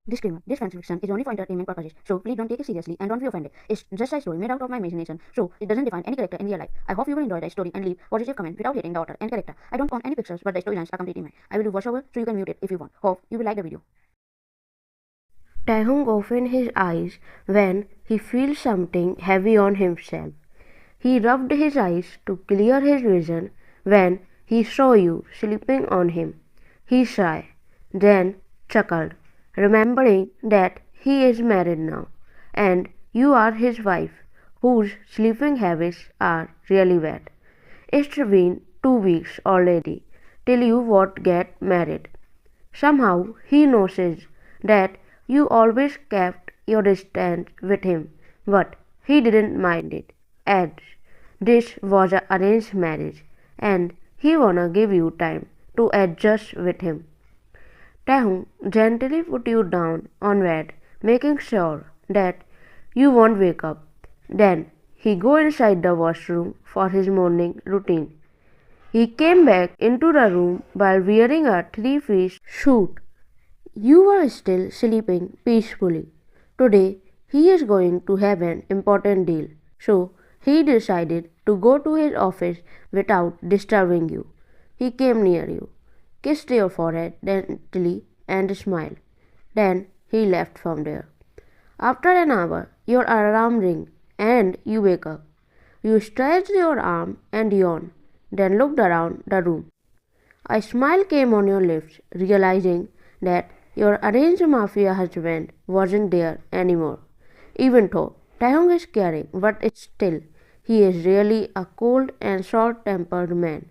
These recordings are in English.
Disclaimer: this fan fiction is only for entertainment purposes, so please don't take it seriously and don't be offended. It's just a story made out of my imagination, so it doesn't define any character in real life. I hope you will enjoy the story and leave positive comments without hating the author and character. I don't count any pictures, but the storylines are completely mine. I will do voiceover, so you can mute it if you want. Hope you will like the video. Taehyung opened his eyes when he feels something heavy on himself. He rubbed his eyes to clear his vision when he saw you sleeping on him. He sighed, then chuckled, remembering that he is married now, and you are his wife, whose sleeping habits are really bad. It's been 2 weeks already till you would get married. Somehow he notices that you always kept your distance with him, but he didn't mind it, as this was an arranged marriage, and he wanna give you time to adjust with him. Taehyung gently put you down on bed, making sure that you won't wake up. Then he go inside the washroom for his morning routine. He came back into the room while wearing a three-piece suit. You were still sleeping peacefully. Today he is going to have an important deal, so he decided to go to his office without disturbing you. He came near you, kissed your forehead gently, and smiled. Then he left from there. After an hour, your alarm rings and you wake up. You stretched your arm and yawned, then looked around the room. A smile came on your lips, realizing that your arranged mafia husband wasn't there anymore. Even though Taehyung is caring, but it's still, he is really a cold and short-tempered man.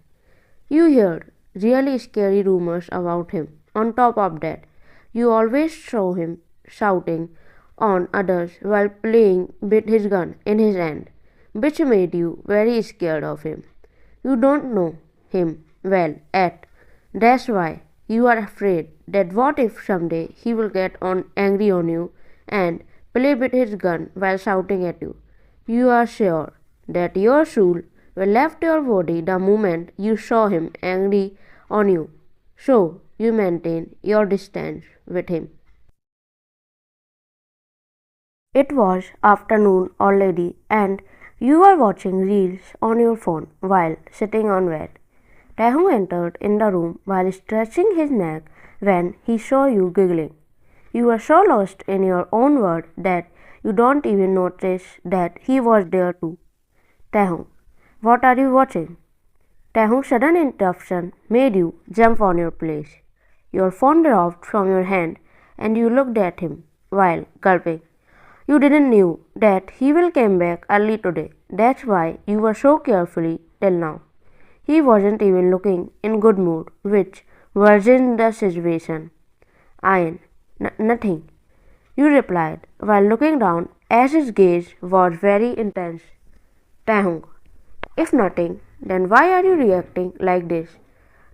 You heard really scary rumors about him. On top of that, you always saw him shouting on others while playing with his gun in his hand, which made you very scared of him. You don't know him well yet. That's why you are afraid that what if someday he will get angry on you and play with his gun while shouting at you. You are sure that your soul will left your body the moment you saw him angry on you. So you maintain your distance with him. It was afternoon already and you were watching reels on your phone while sitting on bed. Taehyung entered in the room while stretching his neck when he saw you giggling. You were so lost in your own world that you don't even notice that he was there too. Taehyung, what are you watching? Taehyung's sudden interruption made you jump on your place. Your phone dropped from your hand and you looked at him while gulping. You didn't knew that he will come back early today. That's why you were so carefully till now. He wasn't even looking in good mood, which worsened the situation. Ian, nothing, you replied, while looking down as his gaze was very intense. Taehyung, if nothing, then why are you reacting like this?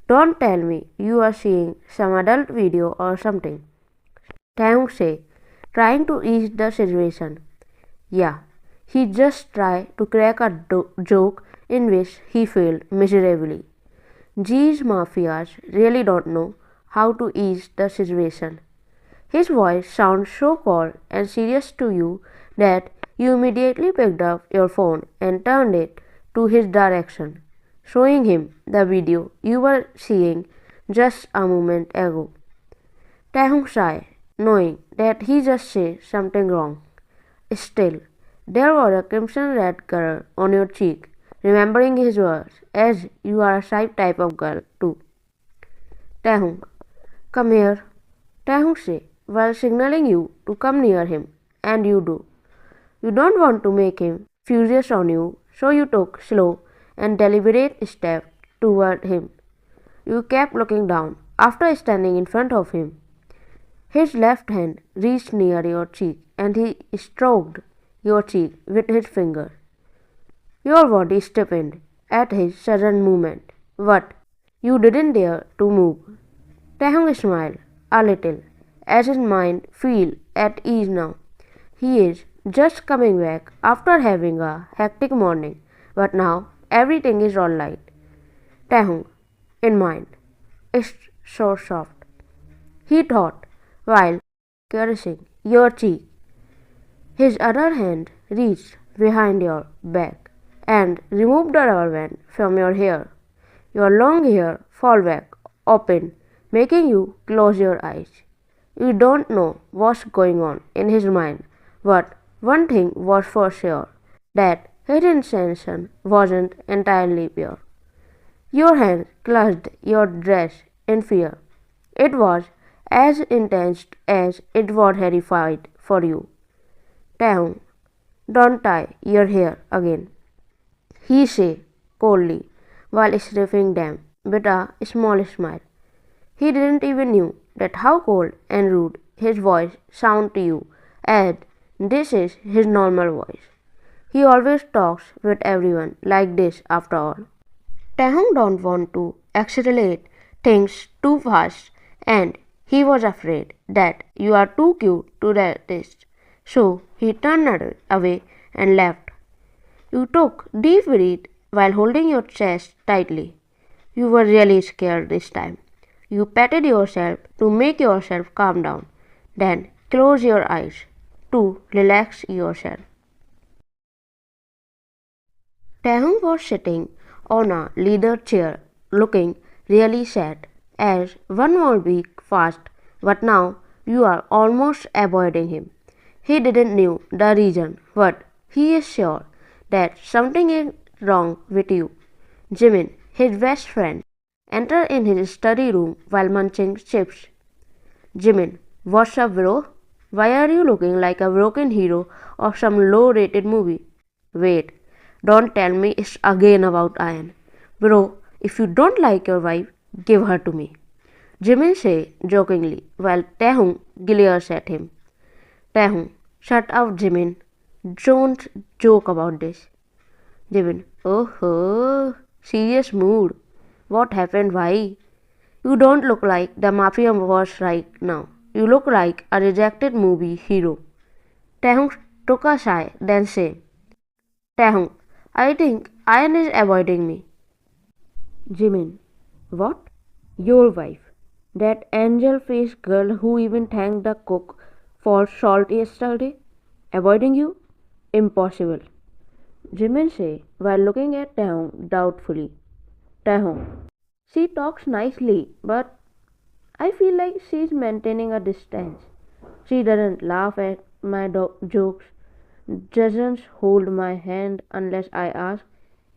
Don't tell me you are seeing some adult video or something. Taehyung said, trying to ease the situation. Yeah, he just tried to crack a joke in which he failed miserably. These mafias really don't know how to ease the situation. His voice sounds so cold and serious to you that you immediately picked up your phone and turned it to his direction, showing him the video you were seeing just a moment ago. Taehyung sighed, knowing that he just said something wrong. Still, there was a crimson red color on your cheek, remembering his words, as you are a shy type of girl too. Taehyung, come here, Taehyung said, while signaling you to come near him, and you do. You don't want to make him furious on you, so you took slow and deliberate steps toward him. You kept looking down after standing in front of him. His left hand reached near your cheek and he stroked your cheek with his finger. Your body stiffened at his sudden movement, but you didn't dare to move. Taehyung smiled a little as his mind felt at ease now. He is just coming back after having a hectic morning, but now everything is alright. Taehyung, in mind, it's so soft, he thought while caressing your cheek. His other hand reached behind your back and removed the rubber band from your hair. Your long hair fall back open, making you close your eyes. You don't know what's going on in his mind, but one thing was for sure, that his intention wasn't entirely pure. Your hand clutched your dress in fear. It was as intense as it was terrified for you. Taehyung, don't tie your hair again, he said coldly while sniffing them with a small smile. He didn't even know that how cold and rude his voice sounded to you, and this is his normal voice. He always talks with everyone like this after all. Taehyung don't want to accelerate things too fast, and he was afraid that you are too cute to resist. So he turned away and left. You took deep breath while holding your chest tightly. You were really scared this time. You patted yourself to make yourself calm down, then close your eyes to relax yourself. Taehyung was sitting on a leather chair, looking really sad, as one more week passed, but now you are almost avoiding him. He didn't know the reason, but he is sure that something is wrong with you. Jimin, his best friend, entered in his study room while munching chips. Jimin, what's up, bro? Why are you looking like a broken hero of some low rated movie? Wait, don't tell me it's again about Iron. Bro, if you don't like your wife, give her to me. Jimin said jokingly while Taehyung glares at him. Taehyung, shut up, Jimin. Don't joke about this. Jimin, oh, serious mood. What happened? Why? You don't look like the Mafia boss right now. You look like a rejected movie hero. Taehyung took a sigh, then said, Taehyung, I think Iron is avoiding me. Jimin, what? Your wife? That angel-faced girl who even thanked the cook for salt yesterday? Avoiding you? Impossible. Jimin said while looking at Taehyung doubtfully. Taehyung, she talks nicely, but I feel like she's maintaining a distance. She doesn't laugh at my jokes, doesn't hold my hand unless I ask.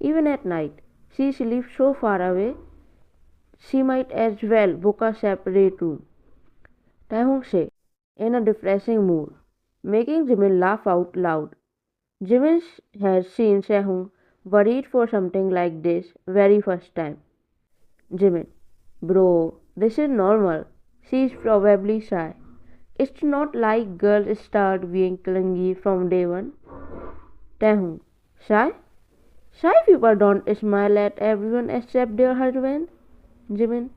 Even at night, she sleeps so far away, she might as well book a separate room. Taehyung said, in a depressing mood, making Jimin laugh out loud. Jimin has seen Taehyung worried for something like this very first time. Jimin, bro, this is normal. She's probably shy. It's not like girls start being clingy from day one. Taehyung, shy? Shy people don't smile at everyone except their husband. Jimin.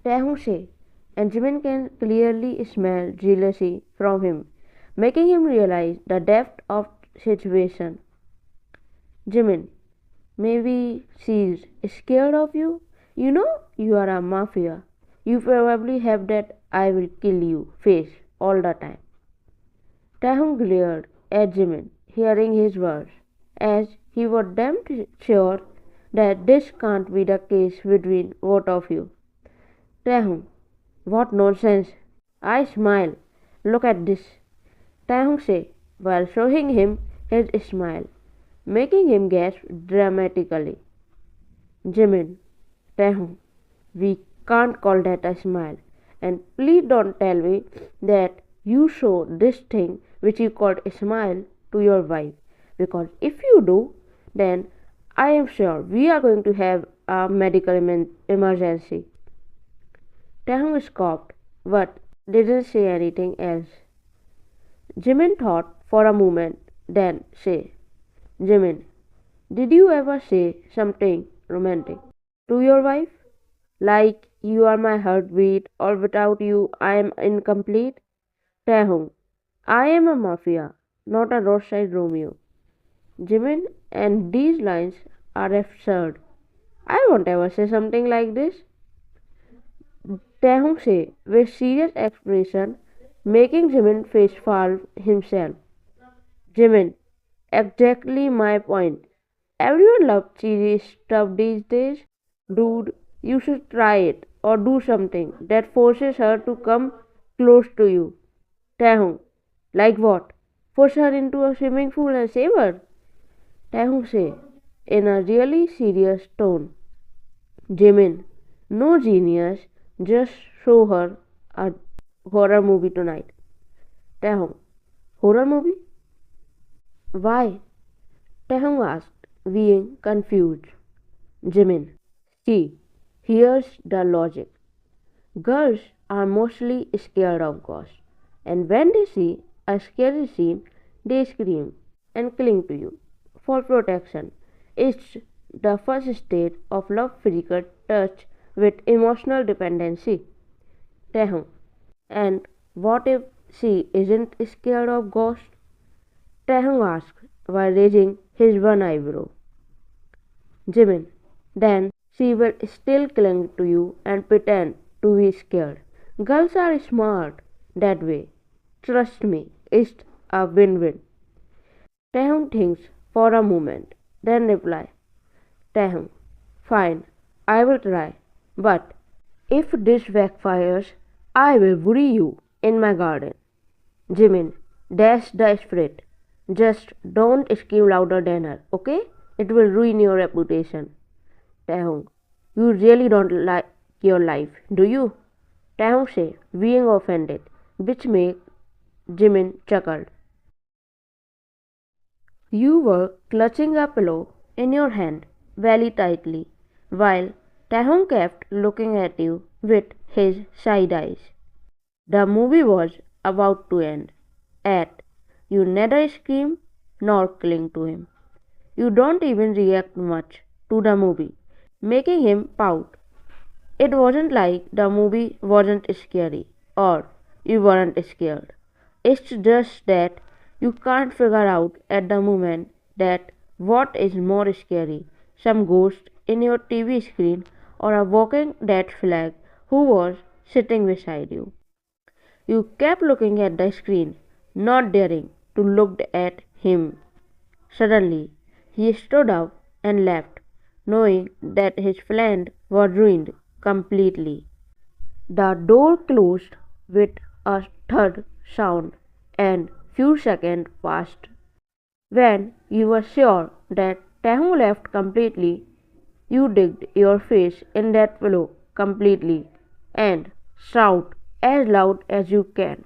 Taehyung said, and Jimin can clearly smell jealousy from him, making him realize the depth of situation. Jimin, maybe she's scared of you. You know you are a mafia. You probably have that I will kill you face all the time. Taehyung glared at Jimin, hearing his words, as he was damn sure that this can't be the case between both of you. Taehyung, what nonsense! I smile. Look at this. Taehyung said while showing him his smile, making him gasp dramatically. Jimin, Taehyung, we can't call that a smile. And please don't tell me that you show this thing which you called a smile to your wife. Because if you do, then I am sure we are going to have a medical emergency. Taehyung scoffed, but didn't say anything else. Jimin thought for a moment, then said, Jimin, did you ever say something romantic to your wife? Like you are my heartbeat, or without you I am incomplete? Taehyung, I am a mafia, not a roadside Romeo. Jimin, and these lines are absurd. I won't ever say something like this. Taehyung said with serious expression, making Jimin face palm himself. Jimin, exactly my point. Everyone loves cheesy stuff these days. Dude, you should try it or do something that forces her to come close to you. Taehyung, like what? Push her into a swimming pool and save her? Taehyung say, in a really serious tone. Jimin, no genius, just show her a horror movie tonight. Taehyung, horror movie? Why? Taehyung asked, being confused. Jimin, see, here's the logic. Girls are mostly scared of ghosts, and when they see a scary scene, they scream and cling to you for protection. It's the first stage of love physical touch with emotional dependency. Taehyung, and what if she isn't scared of ghosts? Taehyung asked while raising his one eyebrow. Jimin, then she will still cling to you and pretend to be scared. Girls are smart that way. Trust me, it's a win-win. Taehyung thinks for a moment, then reply, Taehyung, fine, I will try. But if this backfires, I will bury you in my garden. Jimin, that's the spirit. Just don't scream louder than her, okay? It will ruin your reputation. Taehyung, you really don't like your life, do you? Taehyung say, being offended, which made Jimin chuckle. You were clutching a pillow in your hand very tightly, while Taehyung kept looking at you with his side eyes. The movie was about to end. At you neither scream nor cling to him. You don't even react much to the movie, making him pout. It wasn't like the movie wasn't scary or you weren't scared. It's just that you can't figure out at the moment that what is more scary, some ghost in your TV screen or a walking dead flag who was sitting beside you. You kept looking at the screen, not daring to look at him. Suddenly, he stood up and left, knowing that his plan was ruined completely. The door closed with a thud sound, and few seconds passed. When you were sure that Taehyung left completely, you digged your face in that pillow completely and shout as loud as you can.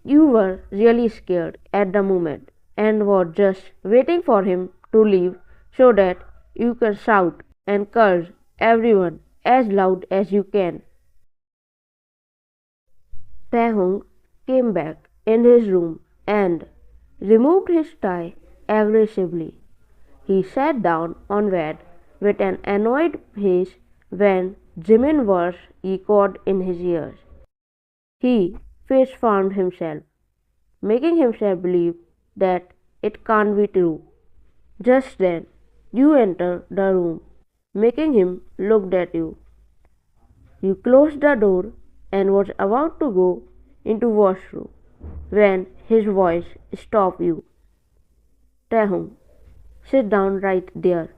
You were really scared at the moment and were just waiting for him to leave so that you can shout and curse everyone as loud as you can. Taehyung came back in his room and removed his tie aggressively. He sat down on bed with an annoyed face when Jimin's words echoed in his ears. He face-palmed himself, making himself believe that it can't be true. Just then, you entered the room, making him look at you. You closed the door and was about to go into washroom when his voice stopped you. Taehyung, sit down right there.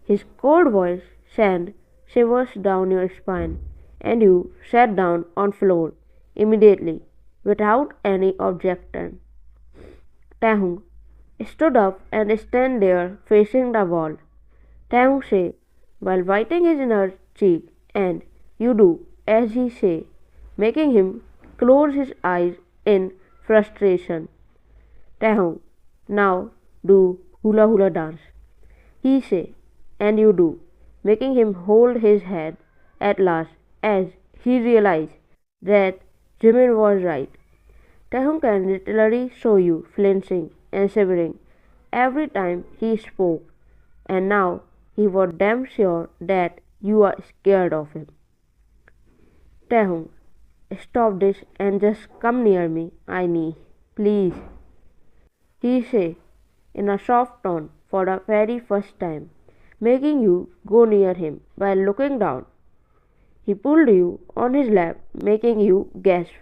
His cold voice sent shivers down your spine, and you sat down on floor immediately without any objection. Taehyung stood up and stand there facing the wall. Taehyung say while biting his inner cheek, and you do as he say, making him close his eyes in frustration. Taehyung, now do hula hula dance. He say, and you do, making him hold his head at last as he realized that Jimin was right. Taehyung can literally show you flinching and shivering every time he spoke, and now he was damn sure that you are scared of him. Taehyung, stop this and just come near me, I need, please. He say in a soft tone for the very first time, making you go near him while looking down. He pulled you on his lap, making you gasp.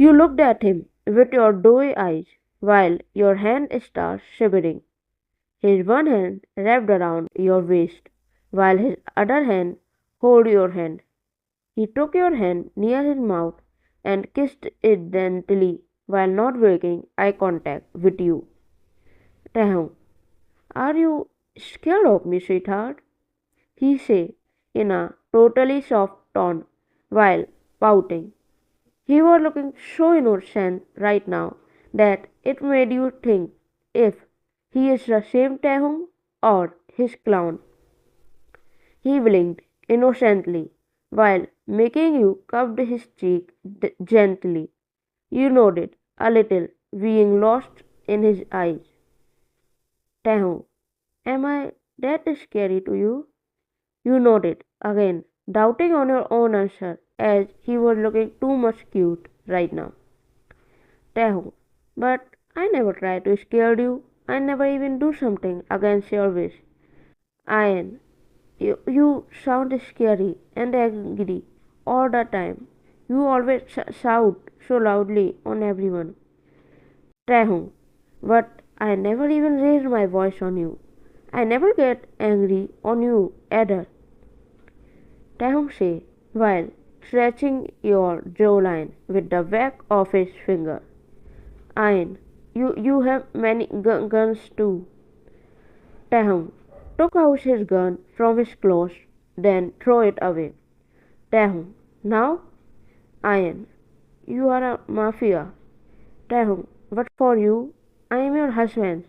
You looked at him with your doughy eyes while your hand started shivering. His one hand wrapped around your waist while his other hand held your hand. He took your hand near his mouth and kissed it gently while not breaking eye contact with you. Taehyung, are you scared of me, sweetheart? He said in a totally soft tone while pouting. He was looking so innocent right now that it made you think if he is the same Taehyung or his clown. He blinked innocently while making you cupped his cheek gently. You nodded a little, being lost in his eyes. Taehyung, am I that scary to you? You nodded again, doubting on your own answer as he was looking too much cute right now. Taehyung, but I never try to scare you. I never even do something against your wish. Ian, you sound scary and angry all the time. You always shout so loudly on everyone. Taehyung, but I never even raise my voice on you. I never get angry on you either. Taehyung said while stretching your jawline with the back of his finger. Ian, you have many guns too. Taehyung took out his gun from his clothes, then threw it away. Taehyung, now? Ian, you are a mafia. Taehyung, but for you, I am your husband.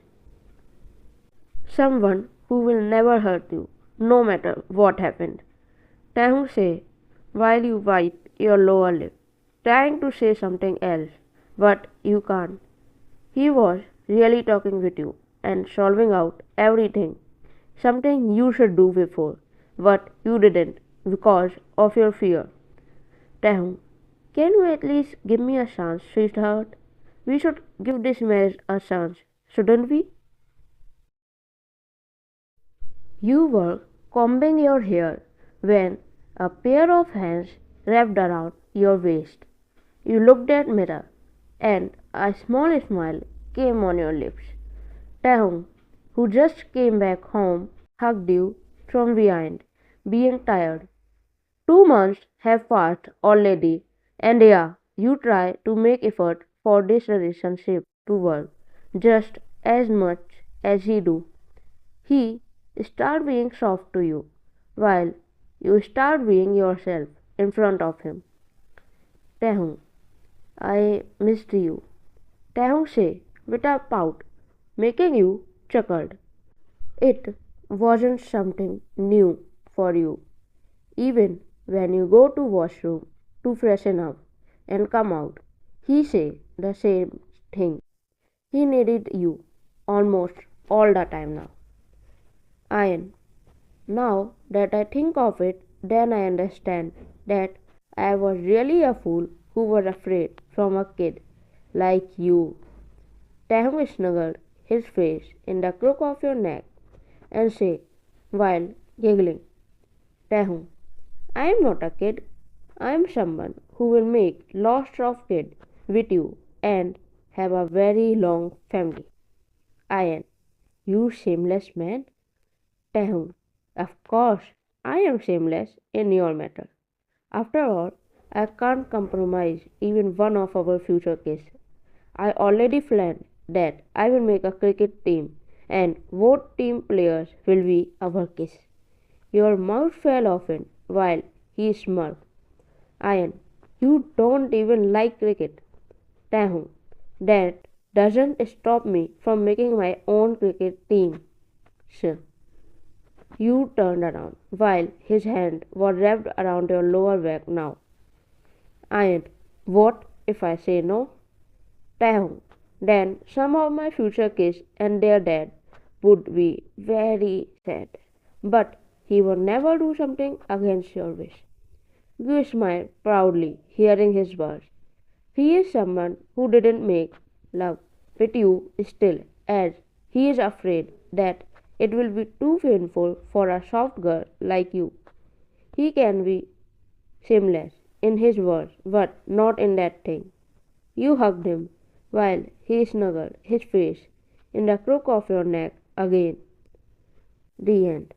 Someone who will never hurt you, no matter what happened. Taehyung said while you bite your lower lip, trying to say something else, but you can't. He was really talking with you and solving out everything, something you should do before, but you didn't because of your fear. Taehyung, can you at least give me a chance, sweetheart? We should give this marriage a chance, shouldn't we? You were combing your hair when a pair of hands wrapped around your waist. You looked at mirror and a small smile came on your lips. Taehyung, who just came back home, hugged you from behind, being tired. 2 months have passed already, and yeah, you try to make effort for this relationship to work just as much as he do. He start being soft to you, while you start being yourself in front of him. Taehyung, I missed you. Taehyung say with a pout, making you chuckled. It wasn't something new for you. Even when you go to washroom to freshen up and come out, he say the same thing. He needed you almost all the time now. Ian, now that I think of it, then I understand that I was really a fool who was afraid from a kid like you. Taehyung snuggled his face in the crook of your neck and said while giggling, Taehyung, I am not a kid. I am someone who will make lots of kids with you and have a very long family. Ian, you shameless man. Taehyung, of course, I am shameless in your matter. After all, I can't compromise even one of our future kids. I already planned that I will make a cricket team and both team players will be our kids. Your mouth fell open while he smirked. Ian, you don't even like cricket. Taehyung, that doesn't stop me from making my own cricket team. Sure. You turned around while his hand was wrapped around your lower back now. And what if I say no? Taehyung, then some of my future kids and their dad would be very sad. But he would never do something against your wish. You smiled proudly, hearing his words. He is someone who didn't make love with you still, as he is afraid that it will be too painful for a soft girl like you. He can be shameless in his words, but not in that thing. You hugged him while he snuggled his face in the crook of your neck again. The end.